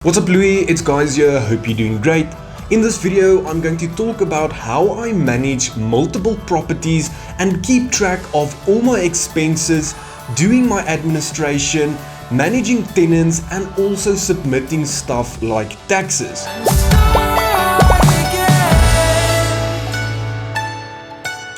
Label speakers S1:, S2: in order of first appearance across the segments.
S1: What's up Louis, it's guys here, hope you're doing great. In this video, I'm going to talk about how I manage multiple properties and keep track of all my expenses, doing my administration, managing tenants and also submitting stuff like taxes.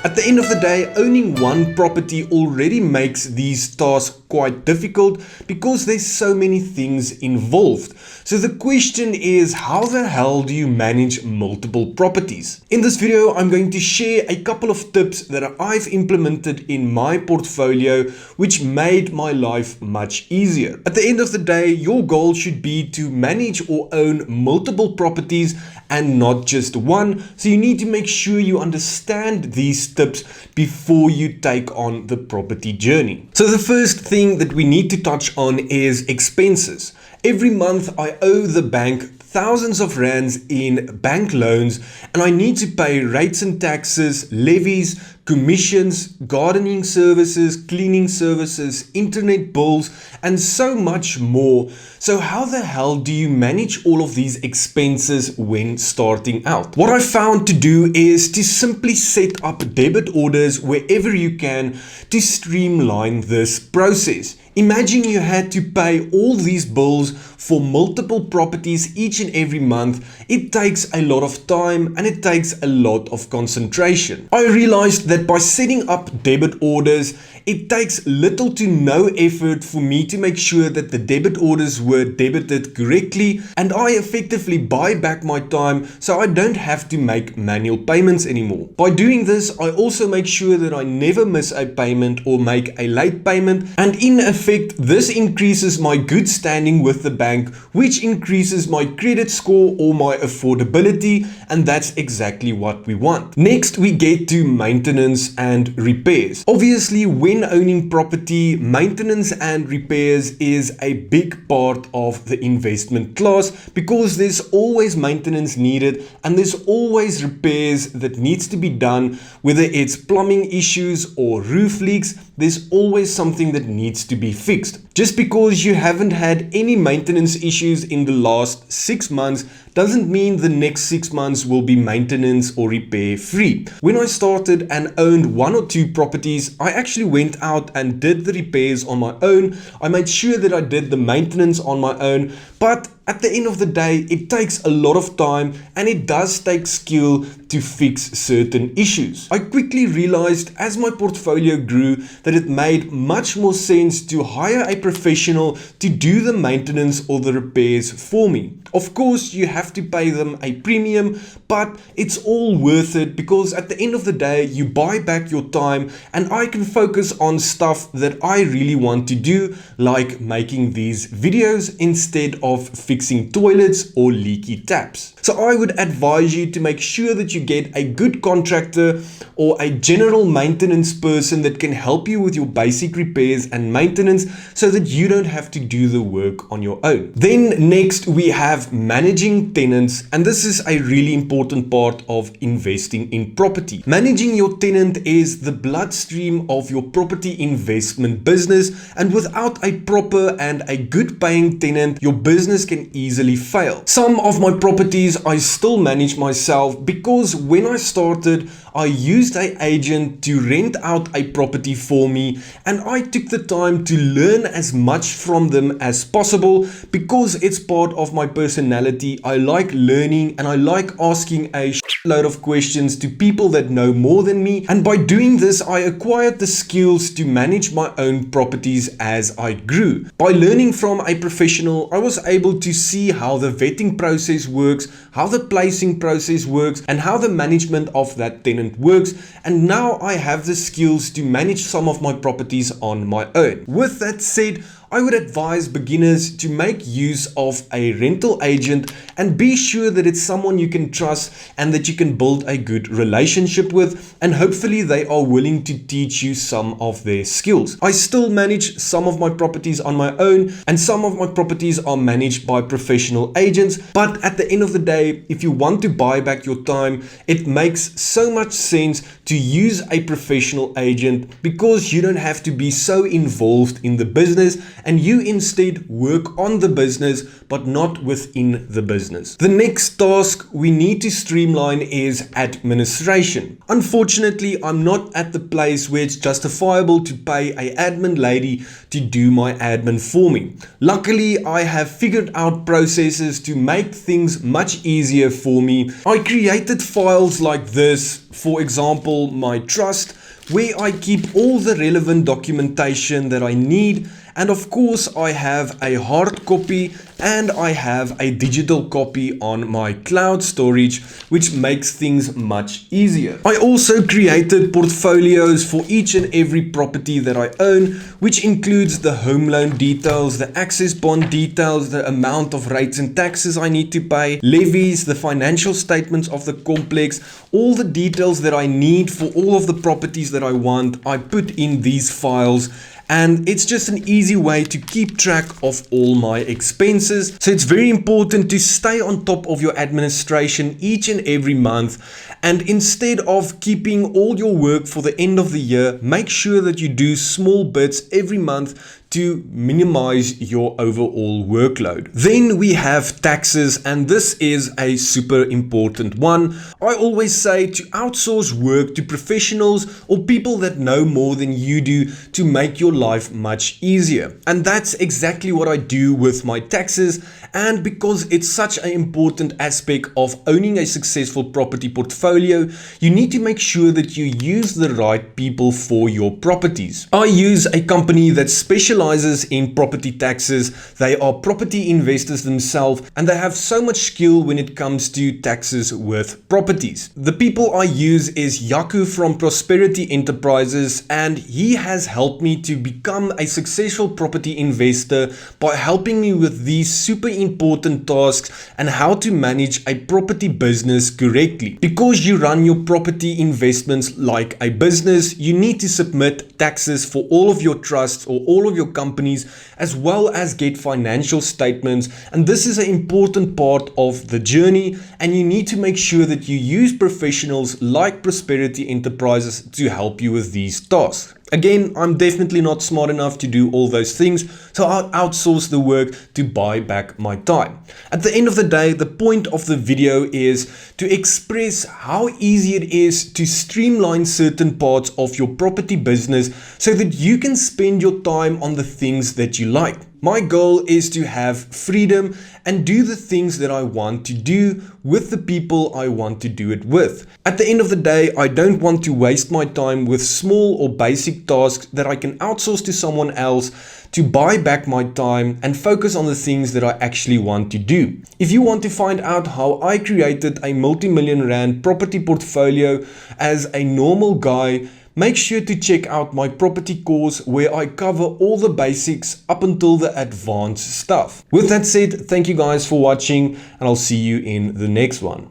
S1: At the end of the day, owning one property already makes these tasks quite difficult because there's so many things involved. So the question is, how the hell do you manage multiple properties? In this video, I'm going to share a couple of tips that I've implemented in my portfolio, which made my life much easier. At the end of the day, your goal should be to manage or own multiple properties and not just one. So you need to make sure you understand these tips before you take on the property journey. So the first thing that we need to touch on is expenses. Every month I owe the bank thousands of rands in bank loans and I need to pay rates and taxes, levies, commissions, gardening services, cleaning services, internet bills, and so much more. So how the hell do you manage all of these expenses when starting out? What I found to do is to simply set up debit orders wherever you can to streamline this process. Imagine you had to pay all these bills for multiple properties each and every month. It takes a lot of time and it takes a lot of concentration. I realized that by setting up debit orders, it takes little to no effort for me to make sure that the debit orders were debited correctly, and I effectively buy back my time so I don't have to make manual payments anymore. By doing this, I also make sure that I never miss a payment or make a late payment, and in effect, this increases my good standing with the bank, which increases my credit score or my affordability, and that's exactly what we want. Next, we get to maintenance and repairs. Obviously, when owning property, maintenance and repairs is a big part of the investment class because there's always maintenance needed and there's always repairs that needs to be done, whether it's plumbing issues or roof leaks. There's always something that needs to be fixed. Just because you haven't had any maintenance issues in the last 6 months doesn't mean the next 6 months will be maintenance or repair free. When I started and owned 1 or 2 properties, I actually went out and did the repairs on my own. I made sure that I did the maintenance on my own, but at the end of the day, it takes a lot of time and it does take skill to fix certain issues. I quickly realized as my portfolio grew that it made much more sense to hire a professional to do the maintenance or the repairs for me. Of course, you have to pay them a premium, but it's all worth it because at the end of the day, you buy back your time and I can focus on stuff that I really want to do, like making these videos instead of fixing toilets or leaky taps. So I would advise you to make sure that you get a good contractor or a general maintenance person that can help you with your basic repairs and maintenance so that you don't have to do the work on your own. Then next we have managing tenants, and this is a really important part of investing in property. Managing your tenant is the bloodstream of your property investment business, and without a proper and a good paying tenant, your business can easily fail. Some of my properties I still manage myself because when I started, I used an agent to rent out a property for me, and I took the time to learn as much from them as possible because it's part of my personality. I like learning and I like asking a load of questions to people that know more than me, and by doing this I acquired the skills to manage my own properties as I grew. By learning from a professional, I was able to see how the vetting process works, how the placing process works, and how the management of that tenant works, and now I have the skills to manage some of my properties on my own. With that said, I would advise beginners to make use of a rental agent and be sure that it's someone you can trust and that you can build a good relationship with, and hopefully they are willing to teach you some of their skills. I still manage some of my properties on my own and some of my properties are managed by professional agents, but at the end of the day, if you want to buy back your time, it makes so much sense to use a professional agent because you don't have to be so involved in the business and you instead work on the business but not within the business. The next task we need to streamline is administration. Unfortunately, I'm not at the place where it's justifiable to pay an admin lady to do my admin for me. Luckily, I have figured out processes to make things much easier for me. I created files like this, for example, my trust, where I keep all the relevant documentation that I need, and of course I have a hard copy and I have a digital copy on my cloud storage, which makes things much easier. I also created portfolios for each and every property that I own, which includes the home loan details, the access bond details, the amount of rates and taxes I need to pay, levies, the financial statements of the complex, all the details that I need for all of the properties that I want, I put in these files. And it's just an easy way to keep track of all my expenses. So it's very important to stay on top of your administration each and every month. And instead of keeping all your work for the end of the year, make sure that you do small bits every month to minimize your overall workload. Then we have taxes, and this is a super important one. I always say to outsource work to professionals or people that know more than you do to make your life much easier. And that's exactly what I do with my taxes. And because it's such an important aspect of owning a successful property portfolio, you need to make sure that you use the right people for your properties. I use a company that specializes in property taxes. They are property investors themselves, and they have so much skill when it comes to taxes with properties. The people I use is Yaku from Prosperity Enterprises, and he has helped me to become a successful property investor by helping me with these super important tasks and how to manage a property business correctly. Because you run your property investments like a business, you need to submit taxes for all of your trusts or all of your companies, as well as get financial statements. And this is an important part of the journey, and you need to make sure that you use professionals like Prosperity Enterprises to help you with these tasks. Again, I'm definitely not smart enough to do all those things, so I'll outsource the work to buy back my time. At the end of the day, the point of the video is to express how easy it is to streamline certain parts of your property business so that you can spend your time on the things that you like. My goal is to have freedom and do the things that I want to do with the people I want to do it with. At the end of the day, I don't want to waste my time with small or basic tasks that I can outsource to someone else to buy back my time and focus on the things that I actually want to do. If you want to find out how I created a multi-million rand property portfolio as a normal guy, make sure to check out my property course where I cover all the basics up until the advanced stuff. With that said, thank you guys for watching, and I'll see you in the next one.